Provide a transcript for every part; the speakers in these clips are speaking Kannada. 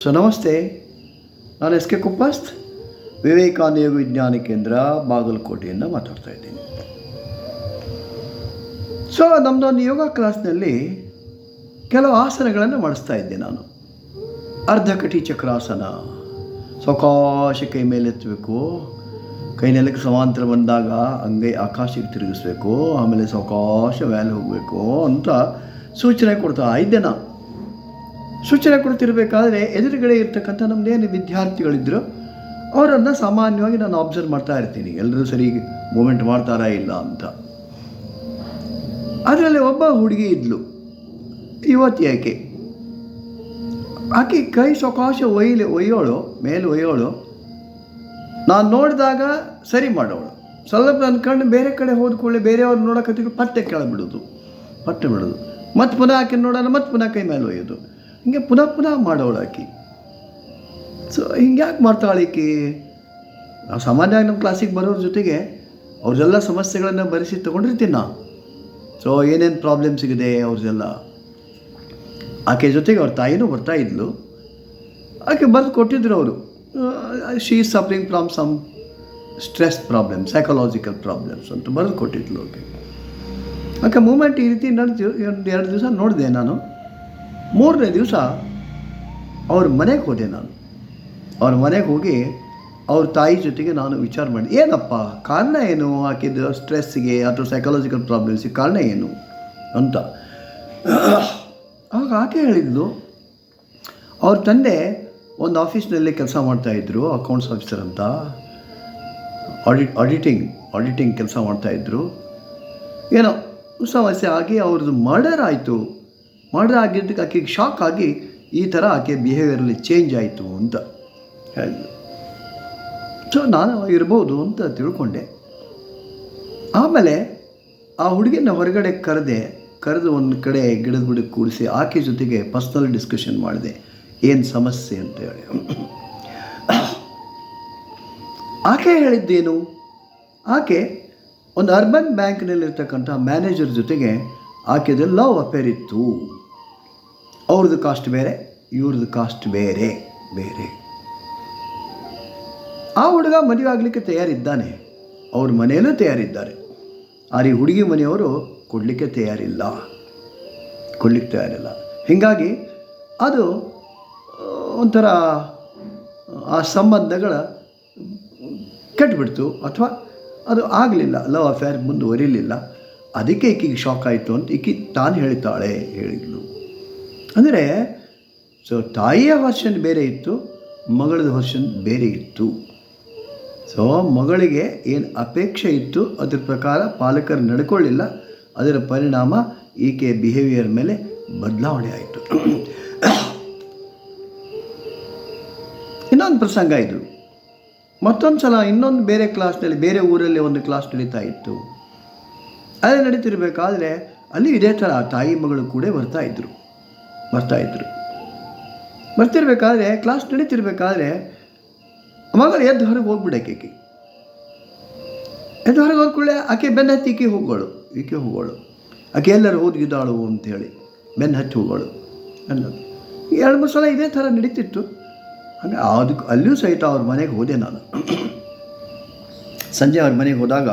ಸೊ ನಮಸ್ತೆ, ನಾನು ಎಸ್ ಕೆ ಕುಪ್ಪಸ್ತ್, ವಿವೇಕಾನಂದ ಯೋಗ ವಿಜ್ಞಾನ ಕೇಂದ್ರ ಬಾಗಲಕೋಟೆಯಿಂದ ಮಾತಾಡ್ತಾ ಇದ್ದೀನಿ. ಸೊ ನಮ್ಮದೊಂದು ಯೋಗ ಕ್ಲಾಸ್ನಲ್ಲಿ ಕೆಲವು ಆಸನಗಳನ್ನು ಮಾಡಿಸ್ತಾ ಇದ್ದೆ ನಾನು. ಅರ್ಧಕಟಿ ಚಕ್ರಾಸನ, ಸಾವಕಾಶ ಕೈ ಮೇಲೆ ಎತ್ತಬೇಕು, ಕೈ ನೆಲಕ್ಕೆ ಸಮಾಂತರ ಬಂದಾಗ ಅಂಗೈ ಆಕಾಶಕ್ಕೆ ತಿರುಗಿಸ್ಬೇಕು, ಆಮೇಲೆ ಸಾವಕಾಶ ಮೇಲೆ ಹೋಗಬೇಕು ಅಂತ ಸೂಚನೆ ಕೊಡ್ತಾ ಇದ್ದೆ ನಾನು. ಸೂಚನೆ ಕೊಡ್ತಿರ್ಬೇಕಾದ್ರೆ ಎದುರುಗಡೆ ಇರ್ತಕ್ಕಂಥ ನಮ್ಮದೇನು ವಿದ್ಯಾರ್ಥಿಗಳಿದ್ದರು ಅವರನ್ನು ಸಾಮಾನ್ಯವಾಗಿ ನಾನು ಅಬ್ಸರ್ವ್ ಮಾಡ್ತಾ ಇರ್ತೀನಿ, ಎಲ್ಲರೂ ಸರಿ ಮೂಮೆಂಟ್ ಮಾಡ್ತಾರಾ ಇಲ್ಲ ಅಂತ. ಅದರಲ್ಲಿ ಒಬ್ಬ ಹುಡುಗಿ ಇದ್ಲು, ಯುವತಿ ಆಕೆ ಕೈ ಸಾವಕಾಶ ಒಯ್ಯೋಳು, ಮೇಲೆ ಒಯ್ಯೋಳು. ನಾನು ನೋಡಿದಾಗ ಸರಿ ಮಾಡೋಳು, ಸ್ವಲ್ಪ ನನ್ನ ಕಣ್ಣು ಬೇರೆ ಕಡೆ ಹೋದ್ಕೊಳ್ಳಿ, ಬೇರೆಯವ್ರು ನೋಡೋಕತ್ತಿದ್ರು ಪಟ್ಟೆ ಕೆಳಬಿಡೋದು, ಮತ್ತು ಪುನಃ ಆಕೆ ನೋಡೋಣ, ಮತ್ತು ಪುನಃ ಕೈ ಮೇಲೆ ಒಯ್ಯೋದು, ಹಿಂಗೆ ಪುನಃ ಮಾಡೋಳು ಆಕೆ. ಸೊ ಹಿಂಗ್ಯಾಕೆ ಮಾಡ್ತಾಳೆ ಈಕೆ? ನಾವು ಸಾಮಾನ್ಯವಾಗಿ ನಮ್ಮ ಕ್ಲಾಸಿಗೆ ಬರೋರ ಜೊತೆಗೆ ಅವ್ರದ್ದೆಲ್ಲ ಸಮಸ್ಯೆಗಳನ್ನು ಬರೆಸಿ ತೊಗೊಂಡಿರ್ತೀನಿ ನಾನು. ಸೊ ಏನೇನು ಪ್ರಾಬ್ಲಮ್ ಸಿಗಿದೆ ಅವ್ರದ್ದೆಲ್ಲ. ಆಕೆ ಜೊತೆಗೆ ಅವ್ರ ತಾಯಿನೂ ಬರ್ತಾಯಿದ್ಲು. ಆಕೆ ಬರೆದು ಕೊಟ್ಟಿದ್ರು ಅವರು. She is suffering from some stress problem, psychological problems ಅಂತ ಬರೆದು ಕೊಟ್ಟಿದ್ಲು ಆಕೆ ಮೂಮೆಂಟ್ ಈ ರೀತಿ ನಡೆದು 2 ದಿವಸ ನೋಡಿದೆ ನಾನು. 3ನೇ ದಿವಸ ಅವ್ರ ಮನೆಗೆ ಹೋದೆ ನಾನು. ಅವ್ರ ಮನೆಗೆ ಹೋಗಿ ಅವ್ರ ತಾಯಿ ಜೊತೆಗೆ ನಾನು ವಿಚಾರ ಮಾಡಿ, ಏನಪ್ಪ ಕಾರಣ ಏನು ಆಕೆದು ಸ್ಟ್ರೆಸ್ಸಿಗೆ ಅಥವಾ ಸೈಕಾಲಜಿಕಲ್ ಪ್ರಾಬ್ಲಮ್ಸಿಗೆ ಕಾರಣ ಏನು ಅಂತ. ಆಗ ಆಕೆ ಹೇಳಿದ್ಲು, ಅವ್ರ ತಂದೆ ಒಂದು ಆಫೀಸ್ನಲ್ಲೇ ಕೆಲಸ ಮಾಡ್ತಾಯಿದ್ರು, ಅಕೌಂಟ್ಸ್ ಆಫೀಸರ್ ಅಂತ, ಆಡಿಟಿಂಗ್ ಕೆಲಸ ಮಾಡ್ತಾಯಿದ್ರು. ಏನೋ ಸಮಸ್ಯೆ ಆಗಿ ಅವ್ರದ್ದು ಮರ್ಡರ್ ಆಗಿದ್ದಕ್ಕೆ ಆಕೆಗೆ ಶಾಕ್ ಆಗಿ ಈ ಥರ ಆಕೆ ಬಿಹೇವಿಯರಲ್ಲಿ ಚೇಂಜ್ ಆಯಿತು ಅಂತ ಹೇಳಿದ್ರು. ಸೊ ನಾನು ಇರ್ಬೋದು ಅಂತ ತಿಳ್ಕೊಂಡೆ. ಆಮೇಲೆ ಆ ಹುಡುಗಿನ ಹೊರಗಡೆ ಕರೆದು ಒಂದು ಕಡೆ ಗಿಡದ ಬುಡಕ್ಕೆ ಕೂಡಿಸಿ ಆಕೆ ಜೊತೆಗೆ ಪರ್ಸ್ನಲ್ ಡಿಸ್ಕಷನ್ ಮಾಡಿದೆ, ಏನು ಸಮಸ್ಯೆ ಅಂತ ಹೇಳಿ. ಆಕೆ ಹೇಳಿದ್ದೇನು, ಆಕೆ ಒಂದು ಅರ್ಬನ್ ಬ್ಯಾಂಕ್ನಲ್ಲಿರ್ತಕ್ಕಂಥ ಮ್ಯಾನೇಜರ್ ಜೊತೆಗೆ ಆಕೆದು ಲವ್ ಅಫೇರ್ ಇತ್ತು. ಅವ್ರದ್ದು ಕಾಸ್ಟ್ ಬೇರೆ, ಇವ್ರದ್ದು ಕಾಸ್ಟ್ ಬೇರೆ. ಆ ಹುಡುಗ ಮದುವೆ ಆಗಲಿಕ್ಕೆ ತಯಾರಿದ್ದಾನೆ, ಅವ್ರ ಮನೆಯಲ್ಲೂ ತಯಾರಿದ್ದಾರೆ. ಆದರೆ ಈ ಹುಡುಗಿ ಮನೆಯವರು ಕೊಡಲಿಕ್ಕೆ ತಯಾರಿಲ್ಲ. ಹೀಗಾಗಿ ಅದು ಒಂಥರ ಆ ಸಂಬಂಧಗಳ ಕೆಟ್ಟುಬಿಡ್ತು, ಅಥವಾ ಅದು ಆಗಲಿಲ್ಲ, ಲವ್ ಅಫೇರ್ ಮುಂದುವರಿಲಿಲ್ಲ. ಅದಕ್ಕೆ ಈಕೆಗೆ ಶಾಕ್ ಆಯಿತು ಅಂತ ಈಕೆ ತಾನು ಹೇಳಿದ್ಲು. ಅಂದರೆ ಸೊ ತಾಯಿಯ ವರ್ಷನ್ ಬೇರೆ ಇತ್ತು, ಮಗಳದ ವರ್ಷನ್ ಬೇರೆ ಇತ್ತು. ಸೊ ಮಗಳಿಗೆ ಏನು ಅಪೇಕ್ಷೆ ಇತ್ತು ಅದ್ರ ಪ್ರಕಾರ ಪಾಲಕರು ನಡ್ಕೊಳ್ಳಿಲ್ಲ, ಅದರ ಪರಿಣಾಮ ಈಕೆ ಬಿಹೇವಿಯರ್ ಮೇಲೆ ಬದಲಾವಣೆ ಆಯಿತು. ಇನ್ನೊಂದು ಪ್ರಸಂಗ ಇದು. ಮತ್ತೊಂದು ಸಲ ಇನ್ನೊಂದು ಬೇರೆ ಕ್ಲಾಸ್ನಲ್ಲಿ, ಬೇರೆ ಊರಲ್ಲಿ ಒಂದು ಕ್ಲಾಸ್ ನಡೀತಾ ಇತ್ತು. ಅದೇ ನಡೀತಿರ್ಬೇಕಾದ್ರೆ ಅಲ್ಲಿ ಇದೇ ಥರ ತಾಯಿ ಮಗಳು ಕೂಡ ಬರ್ತಾಯಿದ್ರು. ಬರ್ತಿರ್ಬೇಕಾದ್ರೆ ಕ್ಲಾಸ್ ನಡೀತಿರ್ಬೇಕಾದ್ರೆ ಮಗಳು ಎದ್ದು ಹೊರಗೆ ಹೋಗ್ಬಿಡಕ್ಕೆ. ಎದ್ದು ಹೊರಗೆ ಹೋದ್ಕೊಳ್ಳೆ ಆಕೆ ಬೆನ್ನ ಹತ್ತಿ ಈಕೆ ಹೋಗೋಳು. ಆಕೆ ಎಲ್ಲರೂ ಹೋಗಿದ್ದಾಳು ಅಂಥೇಳಿ ಬೆನ್ನ ಹತ್ತಿ ಹೋಗೋಳು ಅನ್ನೋದು 2-3 ಸಲ ಇದೇ ಥರ ನಡೀತಿತ್ತು. ಹಾಗೆ ಅಲ್ಲಿಯೂ ಸಹಿತ ಅವ್ರ ಮನೆಗೆ ಹೋದೆ ನಾನು. ಸಂಜೆ ಅವ್ರ ಮನೆಗೆ ಹೋದಾಗ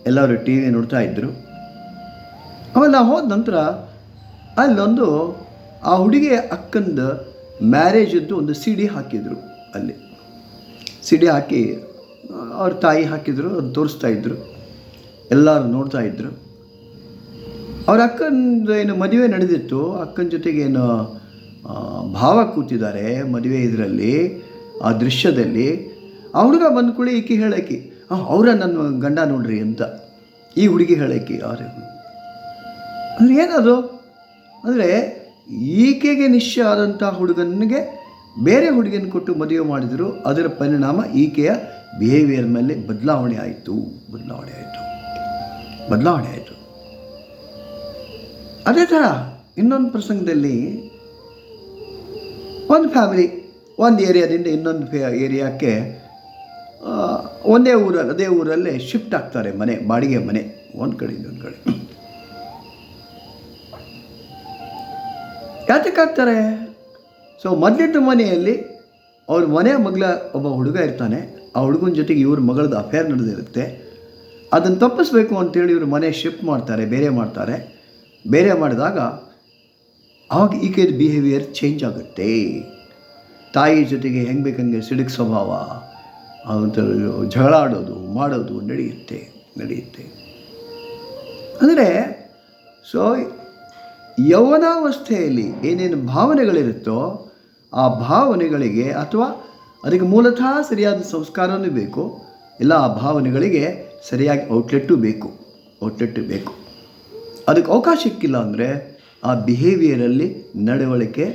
ಎಲ್ಲರೂ ಟಿ ವಿ ನೋಡ್ತಾ ಇದ್ದರು. ಆಮೇಲೆ ನಾವು ಹೋದ ನಂತರ ಅಲ್ಲೊಂದು ಆ ಹುಡುಗಿಯ ಅಕ್ಕಂದ ಮ್ಯಾರೇಜದ್ದು ಒಂದು CD ಹಾಕಿದರು. ಅಲ್ಲಿ CD ಹಾಕಿ ಅವ್ರ ತಾಯಿ ಹಾಕಿದರು, ಅದು ತೋರಿಸ್ತಾ ಇದ್ದರು, ಎಲ್ಲರೂ ನೋಡ್ತಾ ಇದ್ದರು. ಅವ್ರ ಅಕ್ಕಂದು ಏನು ಮದುವೆ ನಡೆದಿತ್ತು, ಅಕ್ಕನ ಜೊತೆಗೆ ಏನು ಭಾವ ಕೂತಿದ್ದಾರೆ ಮದುವೆ ಇದರಲ್ಲಿ, ಆ ದೃಶ್ಯದಲ್ಲಿ. ಆ ಹುಡುಗ ಬಂದ್ಕೊಳ್ಳಿ ಈಕೆ ಹೇಳಕ್ಕೆ, ಅವರ ನನ್ನ ಗಂಡ ನೋಡ್ರಿ ಅಂತ ಈ ಹುಡುಗಿ ಹೇಳಕ್ಕೆ. ಅಂದರೆ ಏನದು ಅಂದರೆ ಈಕೆಗೆ ನಿಶ್ಚಯ ಆದಂಥ ಹುಡುಗನಿಗೆ ಬೇರೆ ಹುಡುಗಿನ ಕೊಟ್ಟು ಮದುವೆ ಮಾಡಿದರು. ಅದರ ಪರಿಣಾಮ ಈಕೆಯ ಬಿಹೇವಿಯರ್ ಮೇಲೆ ಬದಲಾವಣೆ ಆಯಿತು. ಅದೇ ಥರ ಇನ್ನೊಂದು ಪ್ರಸಂಗದಲ್ಲಿ ಒಂದು ಫ್ಯಾಮಿಲಿ ಒಂದು ಏರಿಯಾದಿಂದ ಇನ್ನೊಂದು ಏರಿಯಾಕ್ಕೆ ಅದೇ ಊರಲ್ಲೇ ಶಿಫ್ಟ್ ಆಗ್ತಾರೆ, ಬಾಡಿಗೆ ಮನೆ ಒಂದು ಕಡೆ ಇನ್ನೊಂದು ಕಡೆ. ಯಾತಕ್ಕಾಗ್ತಾರೆ? ಸೊ ಮೊದಲಿದ್ದ ಮನೆಯಲ್ಲಿ ಅವ್ರ ಮನೆ ಮಗಳ ಒಬ್ಬ ಹುಡುಗ ಇರ್ತಾನೆ, ಆ ಹುಡುಗನ ಜೊತೆಗೆ ಇವ್ರ ಮಗಳದ್ದು ಅಫೇರ್ ನಡೆದಿರುತ್ತೆ. ಅದನ್ನು ತಪ್ಪಿಸ್ಬೇಕು ಅಂತೇಳಿ ಇವರು ಮನೆ ಶಿಫ್ಟ್ ಮಾಡ್ತಾರೆ, ಬೇರೆ ಮಾಡಿದಾಗ ಆವಾಗ ಈಕೆಯ ಬಿಹೇವಿಯರ್ ಚೇಂಜ್ ಆಗುತ್ತೆ. ತಾಯಿ ಜೊತೆಗೆ ಹೆಂಗೆ ಬೇಕಂಗೆ ಸಿಡುಕು ಸ್ವಭಾವ, ಜಗಳ ಮಾಡೋದು ನಡೆಯುತ್ತೆ. ಅಂದರೆ ಸೊ ಯೌವನಾವಸ್ಥೆಯಲ್ಲಿ ಏನೇನು ಭಾವನೆಗಳಿರುತ್ತೋ ಆ ಭಾವನೆಗಳಿಗೆ ಅಥವಾ ಅದಕ್ಕೆ ಮೂಲತಃ ಸರಿಯಾದ ಸಂಸ್ಕಾರವೂ ಬೇಕು, ಇಲ್ಲ ಆ ಭಾವನೆಗಳಿಗೆ ಸರಿಯಾಗಿ ಔಟ್ಲೆಟ್ಟು ಬೇಕು. ಅದಕ್ಕೆ ಅವಕಾಶ ಸಿಕ್ಕಿಲ್ಲ ಅಂದರೆ ಆ ಬಿಹೇವಿಯರಲ್ಲಿ ನಡವಳಿಕೆ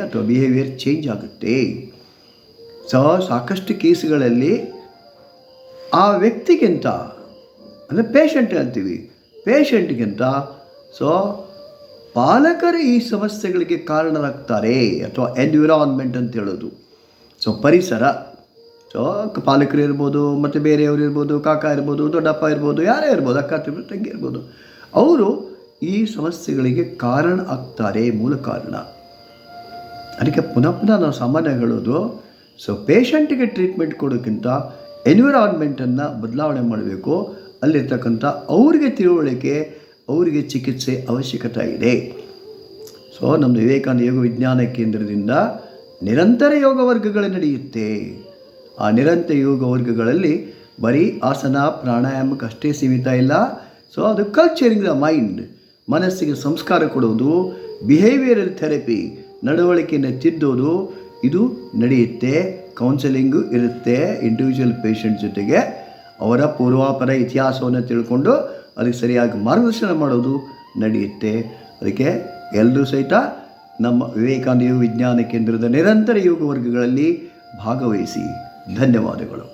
ಅಥವಾ ಬಿಹೇವಿಯರ್ ಚೇಂಜ್ ಆಗುತ್ತೆ. ಸೊ ಸಾಕಷ್ಟು ಕೇಸುಗಳಲ್ಲಿ ಆ ವ್ಯಕ್ತಿಗಿಂತ ಅಂದರೆ ಪೇಷಂಟ್ ಅಂತೀವಿ, ಪೇಷಂಟ್ಗಿಂತ ಸೊ ಪಾಲಕರು ಈ ಸಮಸ್ಯೆಗಳಿಗೆ ಕಾರಣರಾಗ್ತಾರೆ ಅಥವಾ ಎನ್ವಿರಾನ್ಮೆಂಟ್ ಅಂತ ಹೇಳೋದು. ಸೊ ಪರಿಸರ, ಸೊ ಪಾಲಕರು ಇರ್ಬೋದು, ಮತ್ತು ಬೇರೆಯವರು ಇರ್ಬೋದು, ಕಾಕ ಇರ್ಬೋದು, ದೊಡ್ಡಪ್ಪ ಇರ್ಬೋದು, ಯಾರೇ ಇರ್ಬೋದು, ಅಕ್ಕ ತಂಗಿ ಇರ್ಬೋದು, ಅವರು ಈ ಸಮಸ್ಯೆಗಳಿಗೆ ಕಾರಣ ಆಗ್ತಾರೆ, ಮೂಲ ಕಾರಣ. ಅದಕ್ಕೆ ಪುನಃ ನಾವು ಸಾಮಾನ್ಯ ಹೇಳೋದು, ಸೊ ಪೇಷಂಟಿಗೆ ಟ್ರೀಟ್ಮೆಂಟ್ ಕೊಡೋಕ್ಕಿಂತ ಎನ್ವಿರಾನ್ಮೆಂಟನ್ನು ಬದಲಾವಣೆ ಮಾಡಬೇಕು. ಅಲ್ಲಿರ್ತಕ್ಕಂಥ ಅವರಿಗೆ ತಿಳುವಳಿಕೆ, ಅವರಿಗೆ ಚಿಕಿತ್ಸೆ ಅವಶ್ಯಕತೆ ಇದೆ. ಸೊ ನಮ್ಮದು ವಿವೇಕಾನಂದ ಯೋಗ ವಿಜ್ಞಾನ ಕೇಂದ್ರದಿಂದ ನಿರಂತರ ಯೋಗ ವರ್ಗಗಳು ನಡೆಯುತ್ತೆ. ಆ ನಿರಂತರ ಯೋಗ ವರ್ಗಗಳಲ್ಲಿ ಬರೀ ಆಸನ ಪ್ರಾಣಾಯಾಮಕ್ಕೆ ಅಷ್ಟೇ ಸೀಮಿತ ಇಲ್ಲ. ಸೊ ಅದು ಕಲ್ಚರಿಂಗ್ ದ ಮೈಂಡ್, ಮನಸ್ಸಿಗೆ ಸಂಸ್ಕಾರ ಕೊಡೋದು, ಬಿಹೇವಿಯರಲ್ ಥೆರಪಿ, ನಡವಳಿಕೆಯನ್ನು ತಿದ್ದೋದು, ಇದು ನಡೆಯುತ್ತೆ. ಕೌನ್ಸೆಲಿಂಗು ಇರುತ್ತೆ. ಇಂಡಿವಿಜುವಲ್ ಪೇಷಂಟ್ ಜೊತೆಗೆ ಅವರ ಪೂರ್ವಾಪರ ಇತಿಹಾಸವನ್ನು ತಿಳ್ಕೊಂಡು ಅದಕ್ಕೆ ಸರಿಯಾಗಿ ಮಾರ್ಗದರ್ಶನ ಮಾಡೋದು ನಡೆಯುತ್ತೆ. ಅದಕ್ಕೆ ಎಲ್ಲರೂ ಸಹಿತ ನಮ್ಮ ವಿವೇಕಾನಂದ ಯೋಗ ವಿಜ್ಞಾನ ಕೇಂದ್ರದ ನಿರಂತರ ಯೋಗ ವರ್ಗಗಳಲ್ಲಿ ಭಾಗವಹಿಸಿ. ಧನ್ಯವಾದಗಳು.